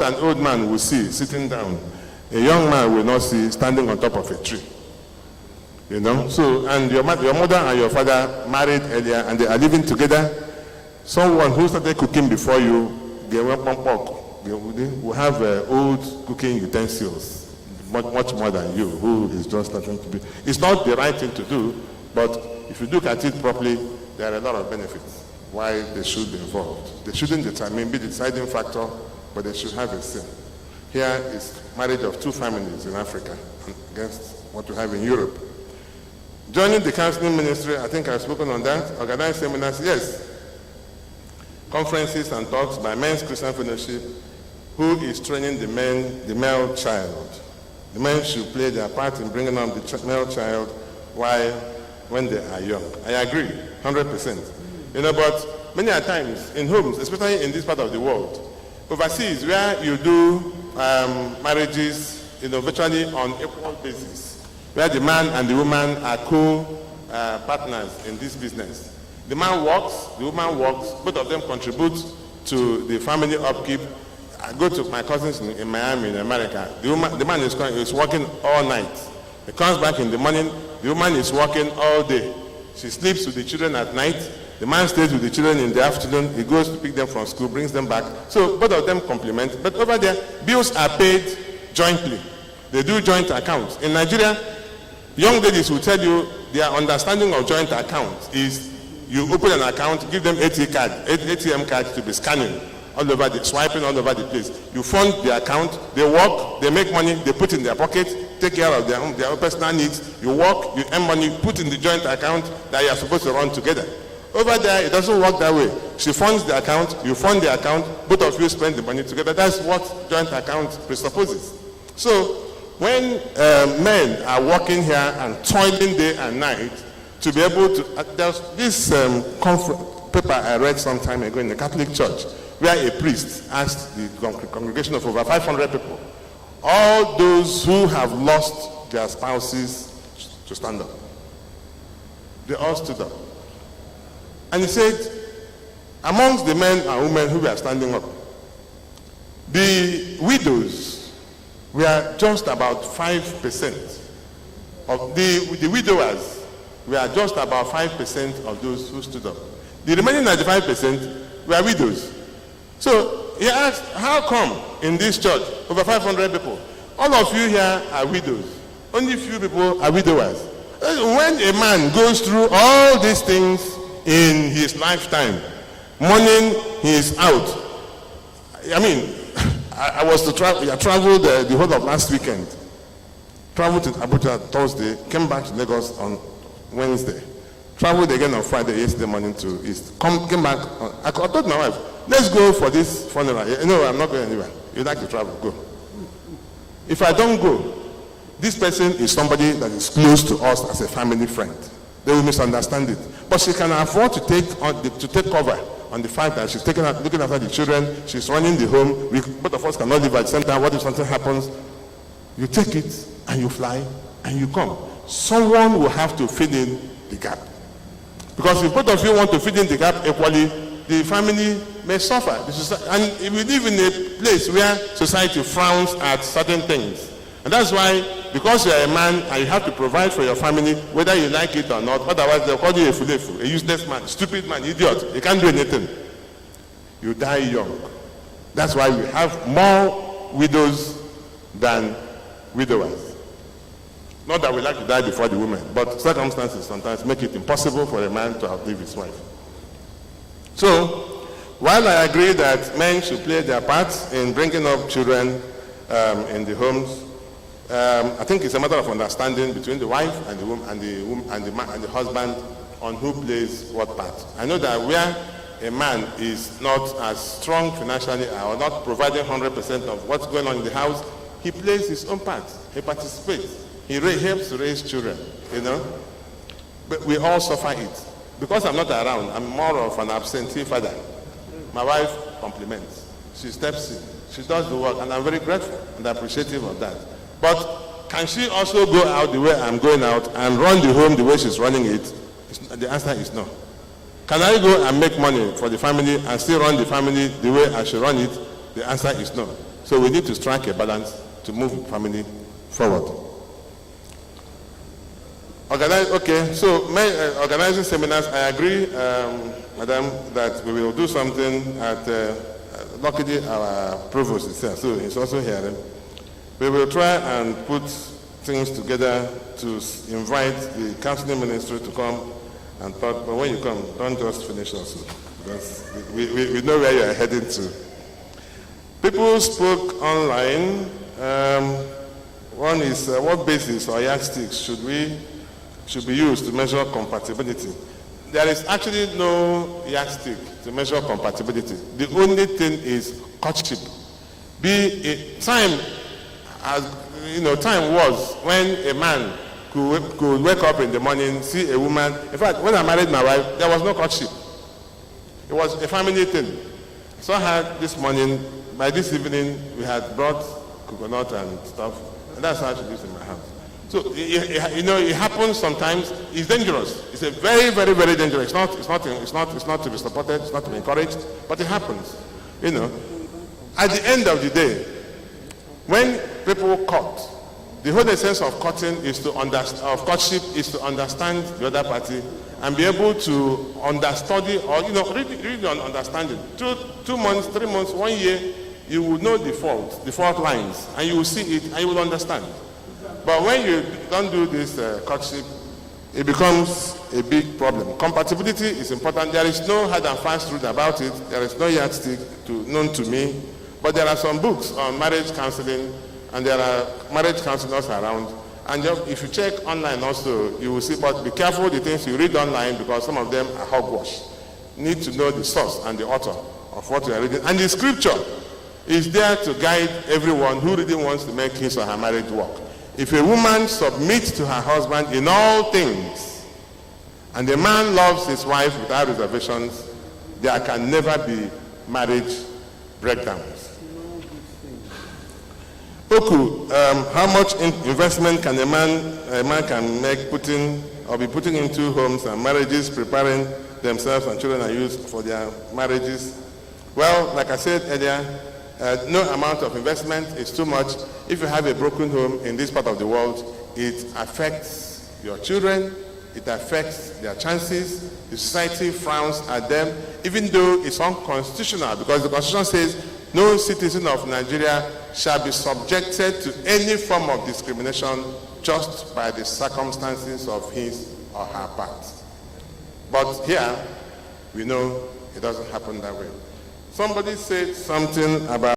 an old man will see sitting down, a young man will not see standing on top of a tree. You know, so, and your mother and your father married earlier and they are living together. Someone who started cooking before you, they will have old cooking utensils, much more than you, who is just starting to be. It's not the right thing to do, but if you look at it properly, there are a lot of benefits why they should be involved. They shouldn't be the deciding factor, but they should have a say. Here is marriage of two families in Africa against what we have in Europe. Joining the counseling ministry, I think I've spoken on that. Organized seminars, yes. Conferences and talks by Men's Christian Fellowship, who is training the male child. The men should play their part in bringing up the male child when they are young. I agree, 100%. You know, but many a times in homes, especially in this part of the world, overseas where you do marriages, virtually on equal basis, where the man and the woman are co-partners in this business. The man works, the woman works, both of them contribute to the family upkeep. I go to my cousins in Miami, in America. The man is working all night. He comes back in the morning, the woman is working all day. She sleeps with the children at night. The man stays with the children in the afternoon. He goes to pick them from school, brings them back. So both of them complement. But over there, bills are paid jointly. They do joint accounts. In Nigeria, young ladies will tell you their understanding of joint accounts is you open an account, give them ATM card to be scanning all over swiping all over the place. You fund the account, they work, they make money, they put in their pocket, take care of their own personal needs. You work, you earn money, put in the joint account that you are supposed to run together. Over there, it doesn't work that way. She funds the account, you fund the account, both of you spend the money together. That's what joint account presupposes. So when men are working here and toiling day and night to be able to, there's this paper I read some time ago in the Catholic Church, where a priest asked the congregation of over 500 people, all those who have lost their spouses, to stand up. They all stood up. And he said, amongst the men and women who were standing up, the widows were just about 5% of the widowers were just about 5% of those who stood up. The remaining 95% were widows. So he asked, how come in this church, over 500 people, all of you here are widows, only few people are widowers? When a man goes through all these things in his lifetime, morning he is out. I mean, I was to travel. I traveled the whole of last weekend. Traveled to Abuja Thursday, came back to Lagos on Wednesday. Traveled again on Friday, yesterday morning to East. Came back. I told my wife, let's go for this funeral. No, I'm not going anywhere. You like to travel, go. If I don't go, this person is somebody that is close to us as a family friend. They will misunderstand it. But she can afford to take cover on the fact that she's looking after the children, she's running the home, both of us cannot live at the same time. What if something happens? You take it and you fly and you come. Someone will have to fill in the gap. Because if both of you want to fill in the gap equally, the family may suffer. And if we live in a place where society frowns at certain things, and that's why, because you're a man and you have to provide for your family, whether you like it or not, otherwise they'll call you a fulefu, a useless man, stupid man, idiot. You can't do anything. You die young. That's why we have more widows than widowers. Not that we like to die before the women, but circumstances sometimes make it impossible for a man to outlive his wife. So, while I agree that men should play their parts in bringing up children in the homes, I think it's a matter of understanding between the wife and the woman and the husband on who plays what part. I know that where a man is not as strong financially or not providing 100% of what's going on in the house, he plays his own part. He participates. He helps to raise children, But we all suffer it. Because I'm not around, I'm more of an absentee father. My wife compliments. She steps in. She does the work, and I'm very grateful and appreciative of that. But can she also go out the way I'm going out and run the home the way she's running it? The answer is no. Can I go and make money for the family and still run the family the way I should run it? The answer is no. So we need to strike a balance to move the family forward. Organizing seminars, I agree, Madam, that we will do something at, luckily our provost is here, so he's also here. We will try and put things together to invite the counseling ministry to come and talk, but when you come, don't just finish us, because we know where you are heading to. People spoke online. One is, what basis or yardsticks should be used to measure compatibility? There is actually no yardstick to measure compatibility. The only thing is courtship. Time was when a man could wake up in the morning, see a woman. In fact, when I married my wife, there was no courtship. It was a family thing. So I had this morning, by this evening, we had brought coconut and stuff, and that's how she lives in my house. So it happens sometimes. It's dangerous. It's a very, very, very dangerous. It's not to be supported. It's not to be encouraged. But it happens. At the end of the day, when people court, the whole essence of courting is to courtship is to understand the other party and be able to understudy or really understand it. 2 months, 3 months, 1 year, you will know the fault lines, and you will see it and you will understand. But when you don't do this courtship, it becomes a big problem. Compatibility is important. There is no hard and fast rule about it. There is no yardstick known to me. But there are some books on marriage counseling, and there are marriage counselors around. And if you check online also, you will see, but be careful the things you read online, because some of them are hogwash. You need to know the source and the author of what you are reading. And the scripture is there to guide everyone who really wants to make his or her marriage work. If a woman submits to her husband in all things, and a man loves his wife without reservations, there can never be marriage breakdowns. Oku, how much investment can a man can make be putting into homes and marriages, preparing themselves and children and youth for their marriages? Well, like I said earlier, no amount of investment is too much. If you have a broken home in this part of the world, it affects your children, it affects their chances. The society frowns at them, even though it's unconstitutional, because the Constitution says no citizen of Nigeria shall be subjected to any form of discrimination just by the circumstances of his or her birth. But here, we know it doesn't happen that way. Somebody said something about